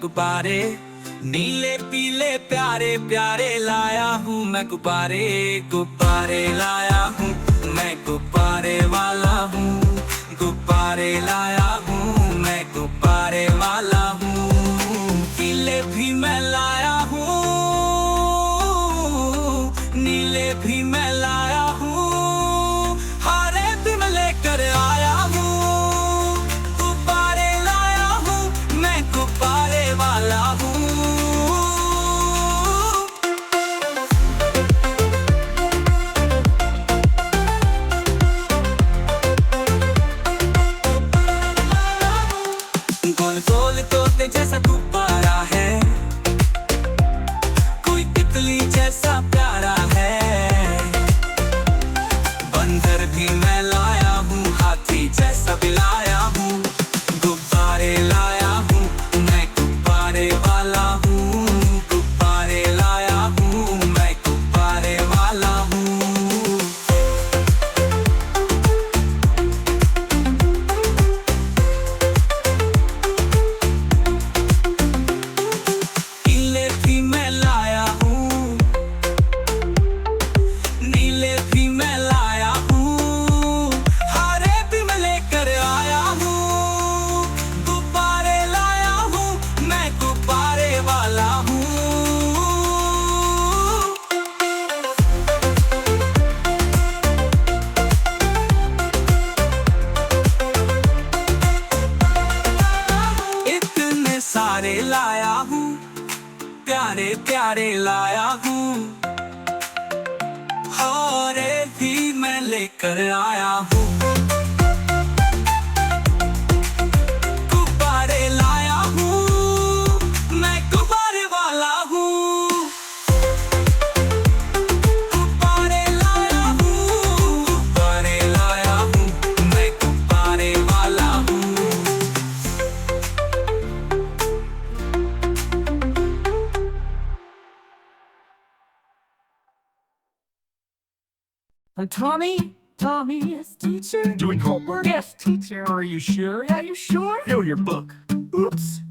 गुब्बारे, नीले पीले प्यारे प्यारे लाया हूँ मैं गुब्बारे, गुब्बारे लाया हूँ मैं गुब्बारे वाला हूँ, गुब्बारे लाया हूँ मैं गुब्बारे वाला हूँ। पीले भी मैं लाया हूँ, नीले भी मैं लाया हूँ, हरे भी मैं लेकर आया हूँ, गुब्बारे लाया हूँ मैं गुब्बारे वाला हूँ। गोल गोल तोते जैसा गुब्बारा है, कोई तितली जैसा प्यारा है, बंदर भी मैं लाया हूँ, हाथी जैसा भी लाया हूँ, गुब्बारे लाया हूँ मैं गुब्बारे वाला हूँ, गुब्बारे लाया हूँ मैं गुब्बारे वाला हूँ। पीले भी मैं लाया हूँ, नीले भी मैं लाया हूँ, हरे भी मैं लेकर आया हूँ, गुब्बारे लाया हूँ मैं गुब्बारे वाला हूँ। इतने सारे लाया हूँ, प्यारे प्यारे लाया हूँ, हरे भी मैं लेकर आया हूँ, गुब्बारे लाया हूँ मैं गुब्बारे वाला हूँ, गुब्बारे लाया हूँ, गुब्बारे लाया हूँ मैं गुब्बारे वाला हूँ। Tommy, yes, teacher. Doing homework? Yes, teacher. Are you sure? Yeah, you sure? Know your book. Oops.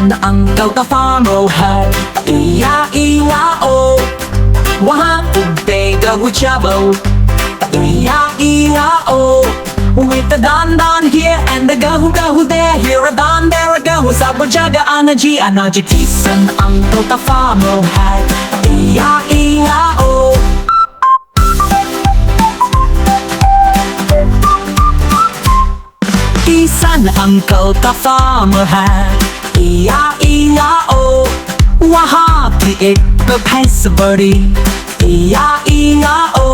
And Uncle the farmer had E-I-E-I-O, वहाँ पे गहू चावल, E-I-E-I-O, with the don here and the gahu there, here a don, there a gahu, सब जगह Anaji Anaji. Peace and Uncle the farmer had E-I-E-I-O. Peace and Uncle the farmer had E-I-E-I-O, वहाँ पे एक भैंस बड़ी, E-I-E-I-O,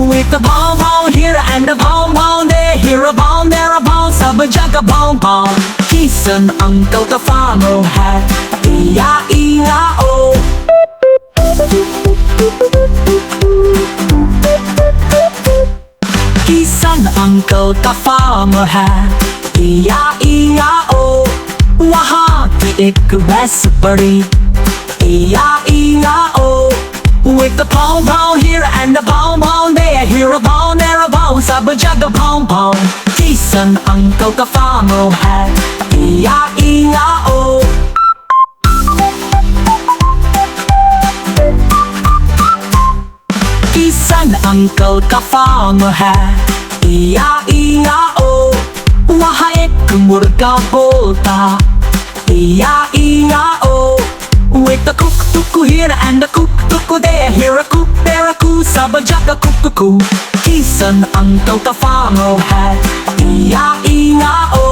with the bone here and the bone there, here a bone, there a bone, सब जगह bone. Peace and Uncle the farmer had E-I-E-I-O. Peace and Uncle the farmer had E-I-E-I-O, वहाँ पे एक भैंस बड़ी, E-I-E-I-O, with the bone here and the bone there, here a bone, there a bone, सब जगह bone. Peace Kisan uncle ka farmer है E-I-E-I-O किसान uncle का फार्म है E-I-E-I-O वहाँ एक मुर्गा बोलता E-I-E-I-O With the cook here and the cook there Here a cook, there a cook सब जगह cook किसान अंकल का फार्म है E-I-E-I-O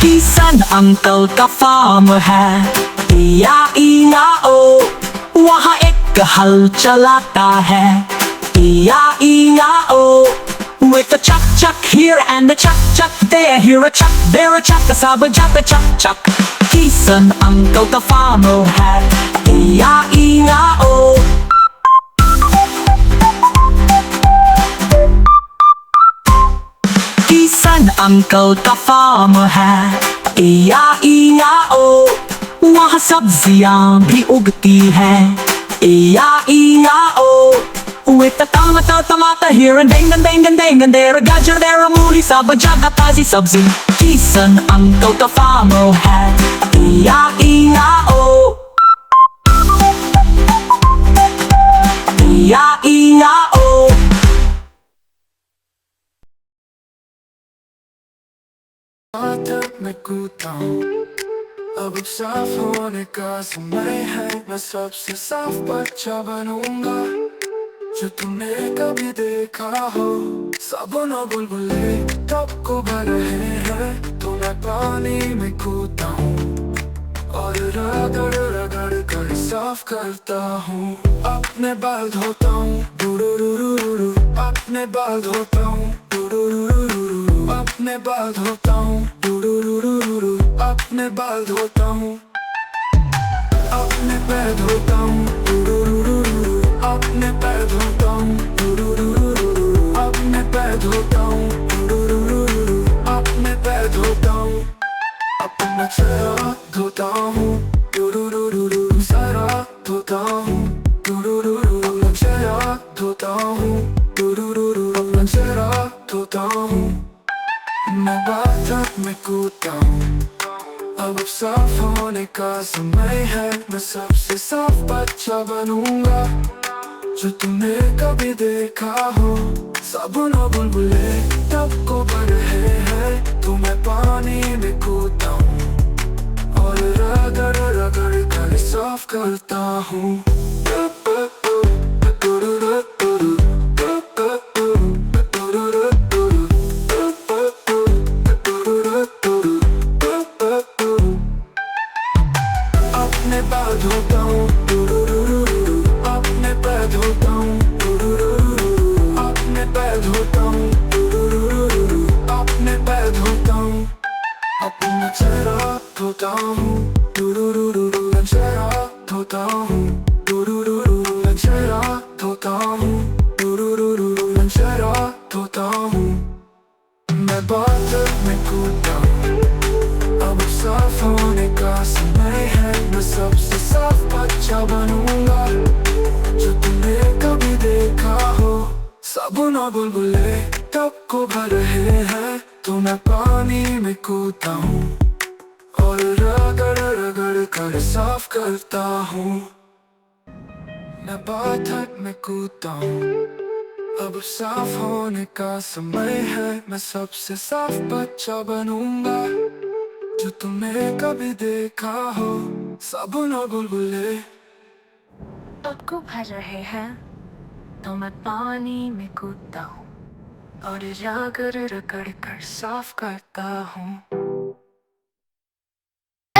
किसान अंकल का फार्म है E-I-E-I-O वहाँ एक हल चलाता है E-I-E-I-O With the chuck here and the chuck there Here a chuck, there a chuck सब जगह chuck किसान अंकल का फार्म है E-I-E-I-O किसान अंकल का फार्म है E-I-E-I-O वहाँ सब्जियाँ भी उगती हैं E-I-E-I-O With the tomato here and ding there a gajar there a मूली सब जगह ताजी सब्जी किसान अंकल का फार्म है E-I-E-I-O E-I-E-I-O तक मैं कूदता हूँ अब साफ होने का समय है मैं सबसे साफ बच्चा बनूंगा जो तुमने कभी देखा हो साबुन और बुलबुले टप को भर रहे हैं तो मैं पानी में कूदता हूँ और रगड़ रगड़ कर साफ करता हूँ अपने बाल धोता हूँ डूडूडूडूडू अपने बाल धोता हूँ डूडूडूडूडू अपने बाल धोता हूँ डूडूडूडूडू अपने बाल धोता हूँ अपने पैर धोता हूँ डूडूडूडूडू अपने पैर धोता हूँ डूडूडूडूडू अपने पैर धोता हूँ डूडूडूडूडू अपने पैर धोता हूँ अपना चेहरा धोता हूँ डूडूडूडूडू सारा धोता हूँ डूडूडूडू अपना चेहरा धोता हूँ डूडूडूडू अपना चेहरा धोता हूँ मैं बाथटब में कूदता हूँ अब साफ होने का समय है मैं सबसे साफ बच्चा बनूंगा जो तुमने कभी देखा हो साबुन और बुलबुले टप को भर रहे हैं तो मैं पानी में कूदता हूँ और रगड़ रगड़ कर साफ करता हूँ अपने बाल धोता हूँ डूडूडूडू अपने पैर धोता हूँ डूडूडूडू अपने पैर धोता हूँ डूडूडूडू अपने पैर धोता हूँ अपना चेहरा धोता हूँ डूडूडूडू चेहरा धोता हूँ डूडूडूडू चेहरा धोता हूँ डूडूडूडू चेहरा धोता हूँ मैं बाथटब में कूदता हूँ अब साफ होने का समय है मैं सबसे साफ बच्चा बनूंगा जो तुमने कभी देखा हो साबुन और बुलबुले टप को भर रहे हैं तो मैं पानी में कूदता हूँ और रगड़ रगड़ कर साफ करता हूँ मैं बाथटब में कूदता हूँ अब साफ होने का समय है मैं सबसे साफ बच्चा बनूंगा जो तुमने कभी देखा हो साबुन और बुलबुले आपको भर रहे हैं तो मैं पानी में कूदता हूँ और रगड़ रगड़ कर साफ करता हूँ I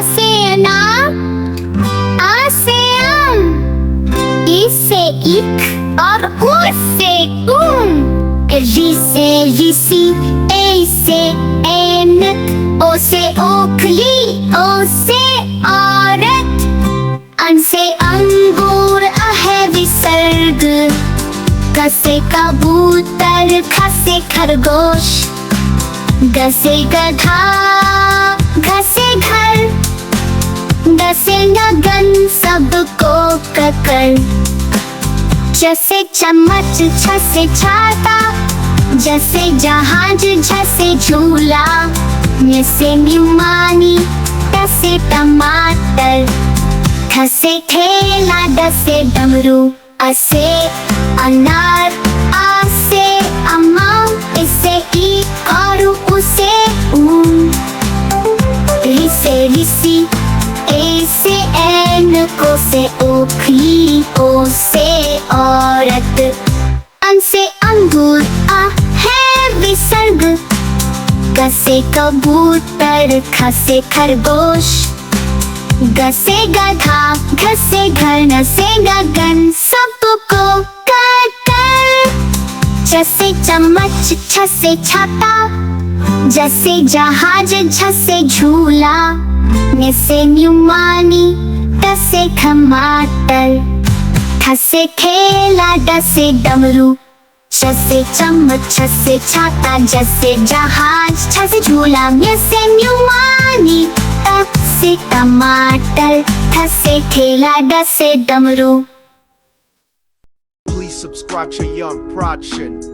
से ik और U से री से ऋषि ए से ऐनक ओ से ओखली ओ से औरत अन से अंगूर है विसर्ग क से कबूतर ख से खरगोश ग से गधा घ से घर ग से लगन सबको ककर जैसे चम्मच छ से छाता, जैसे जहाज झ से झूला, ञ से न्यूमानी, ट से टमाटर, ठ से ठेला, ड से डमरू, अ से अनार, आ से अम्मा, इसे ई और उ से ऊन, रि से ऋषि, ए से एन, को से ओखली, ओ से औरत, अन से अंगूर, आ है विसर्ग, क से कबूतर, ख से खरगोश, ग से गधा, घ से घर, न से गगन, सबको कर कर। च से चम्मच छ से छाता, ज से जहाज झ से झूला, ञ से न्यूमानी, ट से टमाटर, ठ से ठेला, ड से डमरू, च से चम्मच छ से छाता, ज से जहाज झ से झूला, ञ से न्यूमानी, ट से टमाटर, ठ से ठेला, ड से डमरू। Please subscribe to Young Production.